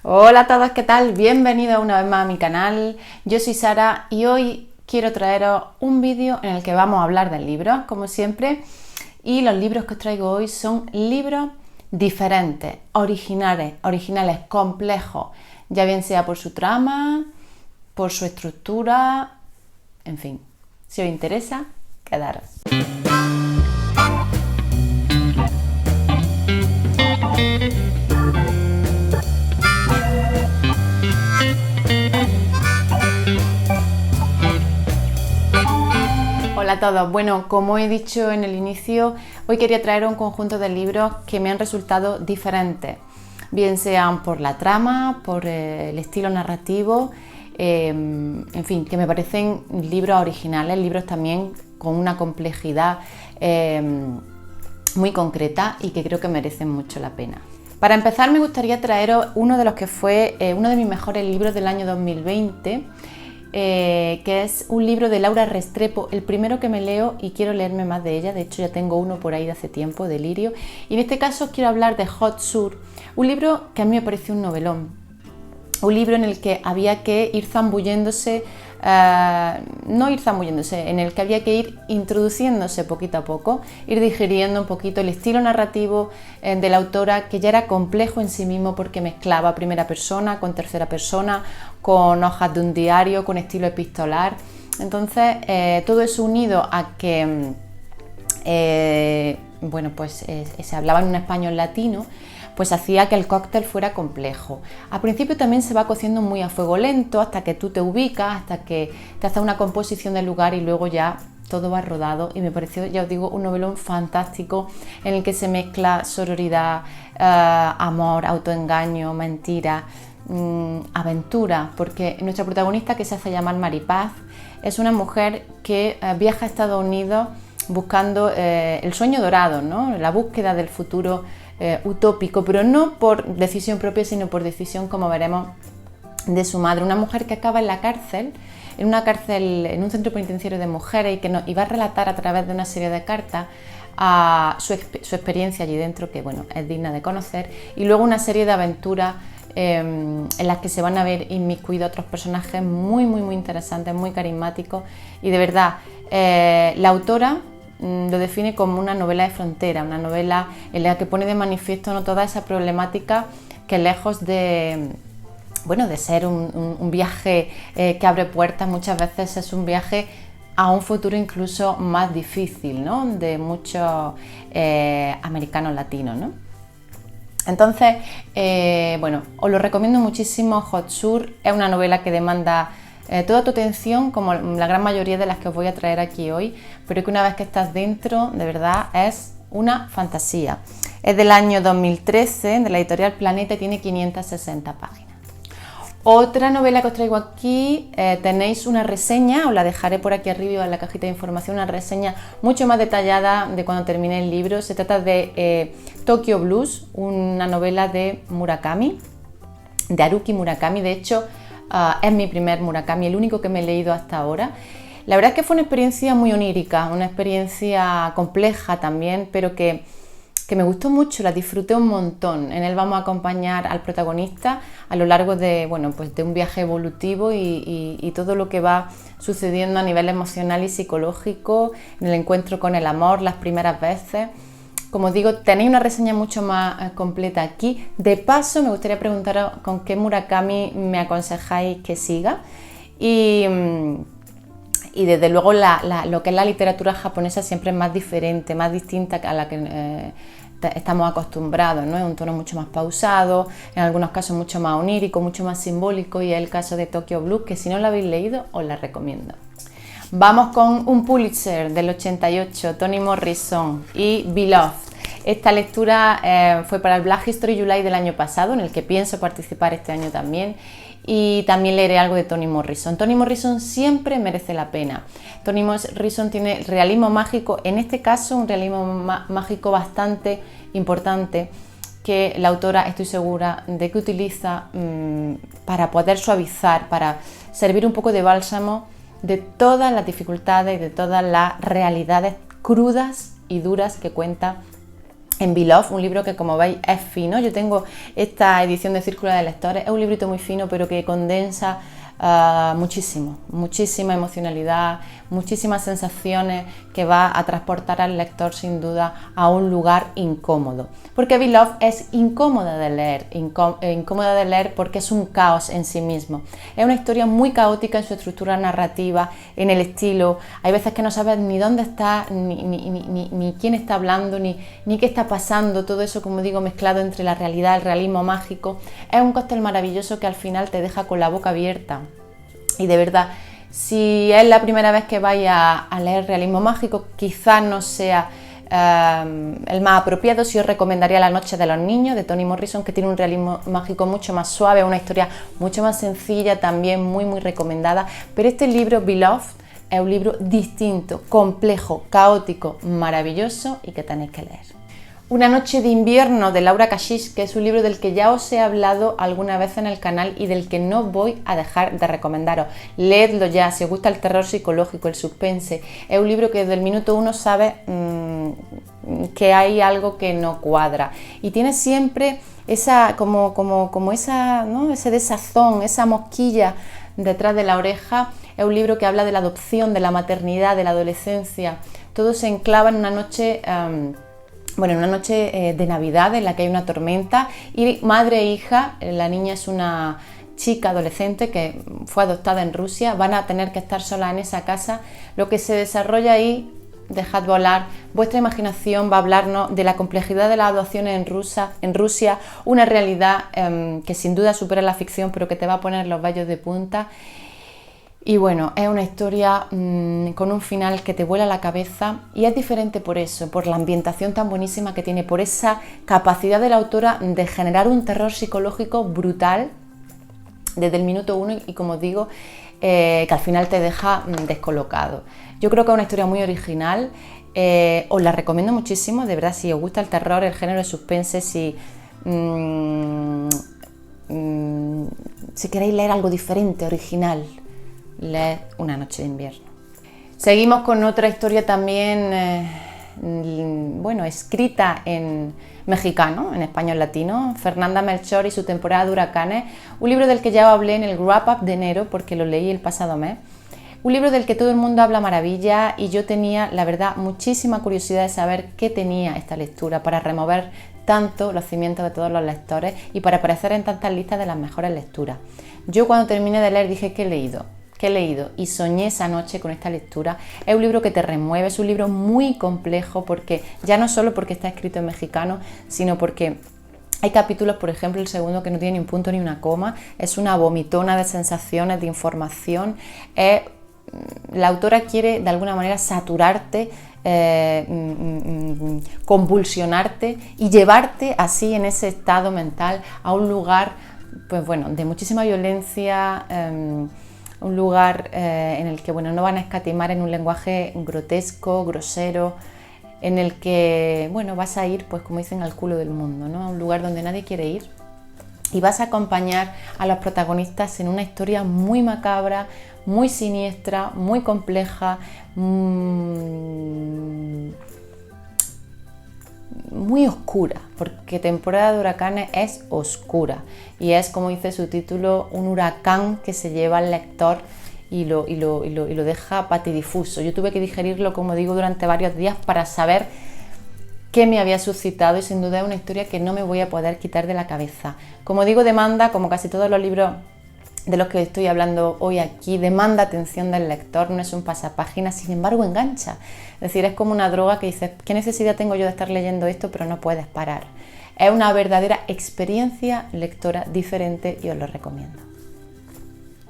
Hola a todos, ¿qué tal? Bienvenidos una vez más a mi canal. Yo soy Sara y hoy quiero traeros un vídeo en el que vamos a hablar de libros, como siempre. Y los libros que os traigo hoy son libros diferentes, originales, complejos, ya bien sea por su trama, por su estructura, en fin. Si os interesa, quedaros. Hola a todos. Bueno, como he dicho en el inicio, hoy quería traer un conjunto de libros que me han resultado diferentes, bien sean por la trama, por el estilo narrativo, en fin, que me parecen libros originales, libros también con una complejidad muy concreta y que creo que merecen mucho la pena. Para empezar, me gustaría traeros uno de los que fue uno de mis mejores libros del año 2020, que es un libro de Laura Restrepo, el primero que me leo y quiero leerme más de ella. De hecho ya tengo uno por ahí de hace tiempo, Delirio, y en este caso os quiero hablar de Hot Sur, un libro que a mí me pareció un novelón, un libro en el que había que ir zambulléndose, en el que había que ir introduciéndose poquito a poco, ir digiriendo un poquito el estilo narrativo de la autora, que ya era complejo en sí mismo porque mezclaba primera persona con tercera persona, con hojas de un diario, con estilo epistolar. Entonces todo eso unido a que se hablaba en un español latino, pues hacía que el cóctel fuera complejo. Al principio también se va cociendo muy a fuego lento hasta que tú te ubicas, hasta que te haces una composición del lugar y luego ya todo va rodado, y me pareció, ya os digo, un novelón fantástico en el que se mezcla sororidad, amor, autoengaño, mentira, aventura, porque nuestra protagonista, que se hace llamar Maripaz, es una mujer que viaja a Estados Unidos buscando el sueño dorado, ¿no? La búsqueda del futuro utópico, pero no por decisión propia, sino por decisión, como veremos, de su madre. Una mujer que acaba en la cárcel, en un centro penitenciario de mujeres, y va a relatar a través de una serie de cartas a su experiencia allí dentro, que bueno, es digna de conocer, y luego una serie de aventuras en las que se van a ver inmiscuidos otros personajes muy interesantes, muy carismáticos, y de verdad la autora lo define como una novela de frontera, una novela en la que pone de manifiesto, ¿no?, toda esa problemática que, lejos de ser un viaje que abre puertas, muchas veces es un viaje a un futuro incluso más difícil, ¿no?, de muchos americanos latinos, ¿no? Entonces, os lo recomiendo muchísimo. Hot Sur es una novela que demanda toda tu atención, como la gran mayoría de las que os voy a traer aquí hoy, pero que una vez que estás dentro, de verdad es una fantasía. Es del año 2013, de la editorial Planeta, y tiene 560 páginas. Otra novela que os traigo aquí, tenéis una reseña, os la dejaré por aquí arriba en la cajita de información, una reseña mucho más detallada de cuando terminé el libro. Se trata de Tokyo Blues, una novela de Murakami, de Haruki Murakami. De hecho, es mi primer Murakami, el único que me he leído hasta ahora. La verdad es que fue una experiencia muy onírica, una experiencia compleja también, pero que me gustó mucho, la disfruté un montón. En él vamos a acompañar al protagonista a lo largo de un viaje evolutivo y todo lo que va sucediendo a nivel emocional y psicológico, en el encuentro con el amor, las primeras veces. Como digo, tenéis una reseña mucho más completa aquí. De paso, me gustaría preguntaros con qué Murakami me aconsejáis que siga. Y desde luego lo que es la literatura japonesa siempre es más diferente, más distinta a la que estamos acostumbrados, ¿no? Es un tono mucho más pausado, en algunos casos mucho más onírico, mucho más simbólico, y es el caso de Tokyo Blues, que si no lo habéis leído os la recomiendo. Vamos con un Pulitzer del 88, Toni Morrison y Beloved. Esta lectura fue para el Black History July del año pasado, en el que pienso participar este año también, y también leeré algo de Toni Morrison. Toni Morrison siempre merece la pena. Toni Morrison tiene realismo mágico, en este caso un realismo mágico bastante importante, que la autora, estoy segura de que utiliza para poder suavizar, para servir un poco de bálsamo de todas las dificultades y de todas las realidades crudas y duras que cuenta en Beloved, un libro que, como veis, es fino. Yo tengo esta edición de Círculo de Lectores, es un librito muy fino, pero que condensa muchísima emocionalidad, muchísimas sensaciones, que va a transportar al lector sin duda a un lugar incómodo, porque Beloved es incómoda de leer, incómoda de leer porque es un caos en sí mismo. Es una historia muy caótica en su estructura narrativa, en el estilo. Hay veces que no sabes ni dónde está, ni quién está hablando, ni qué está pasando. Todo eso, como digo, mezclado entre la realidad, el realismo mágico. Es un cóctel maravilloso que al final te deja con la boca abierta. Y de verdad, si es la primera vez que vais a leer realismo mágico, quizás no sea el más apropiado. Si os recomendaría La noche de los niños, de Toni Morrison, que tiene un realismo mágico mucho más suave, una historia mucho más sencilla, también muy recomendada. Pero este libro, Beloved, es un libro distinto, complejo, caótico, maravilloso y que tenéis que leer. Una noche de invierno, de Laura Kashish, que es un libro del que ya os he hablado alguna vez en el canal y del que no voy a dejar de recomendaros. Leedlo ya, si os gusta el terror psicológico, el suspense. Es un libro que desde el minuto 1 sabe que hay algo que no cuadra. Y tiene siempre esa, esa, ¿no?, ese desazón, esa mosquilla detrás de la oreja. Es un libro que habla de la adopción, de la maternidad, de la adolescencia. Todo se enclava en una noche... en una noche de Navidad en la que hay una tormenta y madre e hija, la niña es una chica adolescente que fue adoptada en Rusia, van a tener que estar solas en esa casa. Lo que se desarrolla ahí, dejad volar, vuestra imaginación va a hablarnos de la complejidad de las adopciones en Rusia, una realidad que sin duda supera la ficción, pero que te va a poner los vellos de punta. Y bueno, es una historia con un final que te vuela la cabeza, y es diferente por eso, por la ambientación tan buenísima que tiene, por esa capacidad de la autora de generar un terror psicológico brutal desde el minuto 1 y, como digo, que al final te deja descolocado. Yo creo que es una historia muy original, os la recomiendo muchísimo, de verdad. Si os gusta el terror, el género de suspense, si queréis leer algo diferente, original, leed Una noche de invierno. Seguimos con otra historia también, escrita en mexicano, en español latino, Fernanda Melchor y su temporada de huracanes, un libro del que ya hablé en el Wrap Up de enero porque lo leí el pasado mes. Un libro del que todo el mundo habla maravilla, y yo tenía, la verdad, muchísima curiosidad de saber qué tenía esta lectura para remover tanto los cimientos de todos los lectores y para aparecer en tantas listas de las mejores lecturas. Yo, cuando terminé de leer, dije: ¿qué he leído? Y soñé esa noche con esta lectura. Es un libro que te remueve, es un libro muy complejo, porque ya no solo porque está escrito en mexicano, sino porque hay capítulos, por ejemplo el segundo, que no tiene ni un punto ni una coma, es una vomitona de sensaciones, de información. La autora quiere de alguna manera saturarte, convulsionarte y llevarte así, en ese estado mental, a un lugar de muchísima violencia, un lugar en el que no van a escatimar en un lenguaje grotesco, grosero, en el que vas a ir, pues como dicen, al culo del mundo, ¿no? A un lugar donde nadie quiere ir, y vas a acompañar a los protagonistas en una historia muy macabra, muy siniestra, muy compleja, muy oscura, porque Temporada de huracanes es oscura y es, como dice su título, un huracán que se lleva al lector y lo deja patidifuso. Yo tuve que digerirlo, como digo, durante varios días para saber qué me había suscitado, y sin duda es una historia que no me voy a poder quitar de la cabeza. Como digo, demanda, como casi todos los libros de los que estoy hablando hoy aquí, demanda atención del lector, no es un pasapáginas, sin embargo engancha. Es decir, es como una droga que dices: ¿qué necesidad tengo yo de estar leyendo esto? Pero no puedes parar. Es una verdadera experiencia lectora diferente y os lo recomiendo.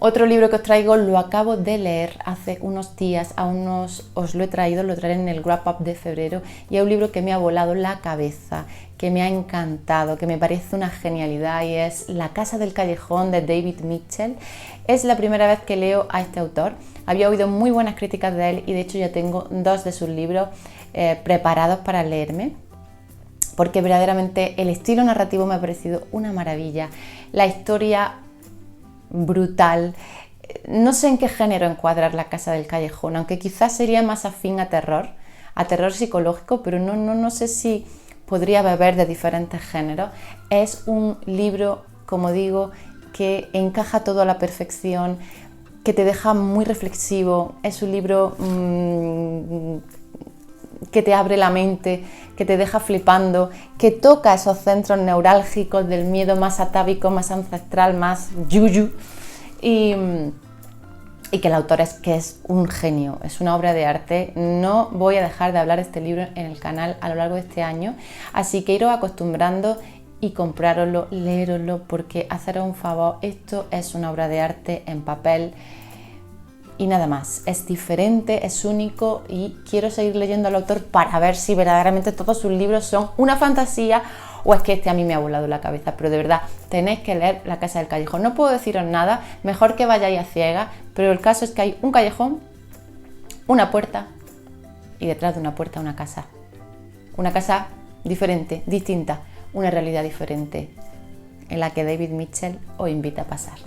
Otro libro que os traigo lo acabo de leer hace unos días, aún no os lo he traído, lo traeré en el Wrap Up de febrero, y es un libro que me ha volado la cabeza, que me ha encantado, que me parece una genialidad, y es La casa del callejón, de David Mitchell. Es la primera vez que leo a este autor. Había oído muy buenas críticas de él y de hecho ya tengo 2 de sus libros preparados para leerme, porque verdaderamente el estilo narrativo me ha parecido una maravilla, la historia brutal. No sé en qué género encuadrar La casa del callejón, aunque quizás sería más afín a terror psicológico, pero no sé si podría beber de diferentes géneros. Es un libro, como digo, que encaja todo a la perfección, que te deja muy reflexivo. Es un libro que te abre la mente, que te deja flipando, que toca esos centros neurálgicos del miedo más atávico, más ancestral, más yuyu, y que el autor es un genio, es una obra de arte. No voy a dejar de hablar de este libro en el canal a lo largo de este año, así que iros acostumbrando y comprároslo, leeroslo, porque haceros un favor, esto es una obra de arte en papel. Y nada más, es diferente, es único y quiero seguir leyendo al autor para ver si verdaderamente todos sus libros son una fantasía o es que este a mí me ha volado la cabeza. Pero de verdad, tenéis que leer La Casa del Callejón. No puedo deciros nada, mejor que vayáis a ciegas, pero el caso es que hay un callejón, una puerta y detrás de una puerta una casa. Una casa diferente, distinta, una realidad diferente en la que David Mitchell os invita a pasar.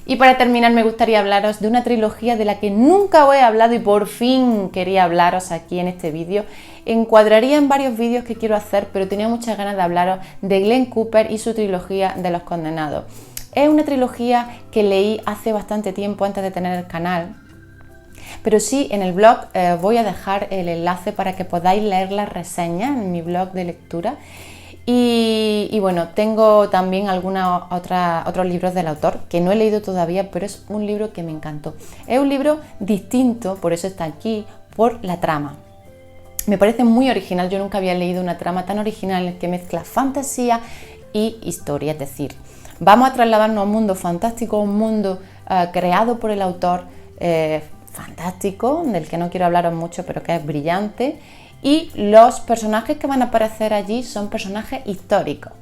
Y para terminar me gustaría hablaros de una trilogía de la que nunca os he hablado y por fin quería hablaros aquí en este vídeo. Encuadraría en varios vídeos que quiero hacer, pero tenía muchas ganas de hablaros de Glenn Cooper y su trilogía de Los Condenados. Es una trilogía que leí hace bastante tiempo antes de tener el canal, pero sí en el blog voy a dejar el enlace para que podáis leer las reseñas en mi blog de lectura. Y bueno, tengo también otros libros del autor que no he leído todavía, pero es un libro que me encantó. Es un libro distinto, por eso está aquí, por la trama. Me parece muy original, yo nunca había leído una trama tan original en que mezcla fantasía y historia, es decir, vamos a trasladarnos a un mundo fantástico, un mundo creado por el autor, fantástico, del que no quiero hablaros mucho, pero que es brillante. Y los personajes que van a aparecer allí son personajes históricos.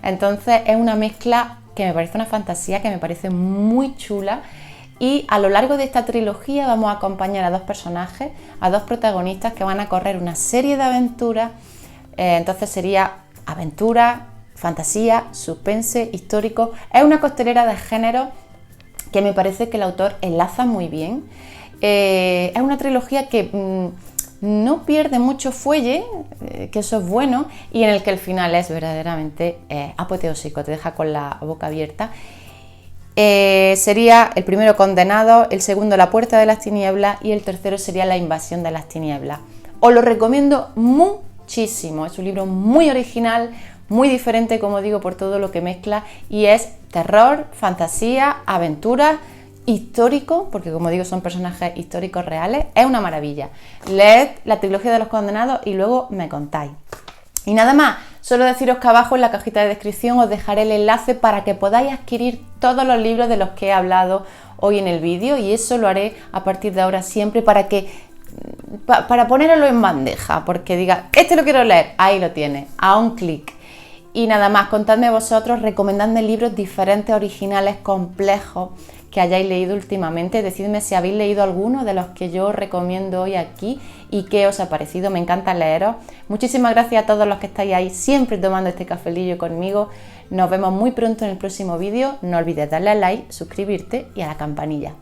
Entonces es una mezcla que me parece una fantasía, que me parece muy chula. Y a lo largo de esta trilogía vamos a acompañar a dos personajes, a dos protagonistas que van a correr una serie de aventuras. Entonces sería aventura, fantasía, suspense, histórico. Es una costelera de género que me parece que el autor enlaza muy bien. Es una trilogía que no pierde mucho fuelle, que eso es bueno, y en el que el final es verdaderamente apoteósico, te deja con la boca abierta. Sería el primero Condenado, el segundo La Puerta de las Tinieblas y el tercero sería La Invasión de las Tinieblas. Os lo recomiendo muchísimo, es un libro muy original, muy diferente, como digo, por todo lo que mezcla, y es terror, fantasía, aventura, histórico, porque como digo son personajes históricos reales. Es una maravilla. Leed la trilogía de Los Condenados y luego me contáis. Y nada más, solo deciros que abajo en la cajita de descripción os dejaré el enlace para que podáis adquirir todos los libros de los que he hablado hoy en el vídeo, y eso lo haré a partir de ahora siempre para ponerlo en bandeja, porque diga, este lo quiero leer, ahí lo tiene, a un clic. Y nada más, contadme vosotros, recomendadme libros diferentes, originales, complejos, que hayáis leído últimamente. Decidme si habéis leído alguno de los que yo os recomiendo hoy aquí y qué os ha parecido. Me encanta leeros. Muchísimas gracias a todos los que estáis ahí siempre tomando este cafelillo conmigo. Nos vemos muy pronto en el próximo vídeo. No olvides darle a like, suscribirte y a la campanilla.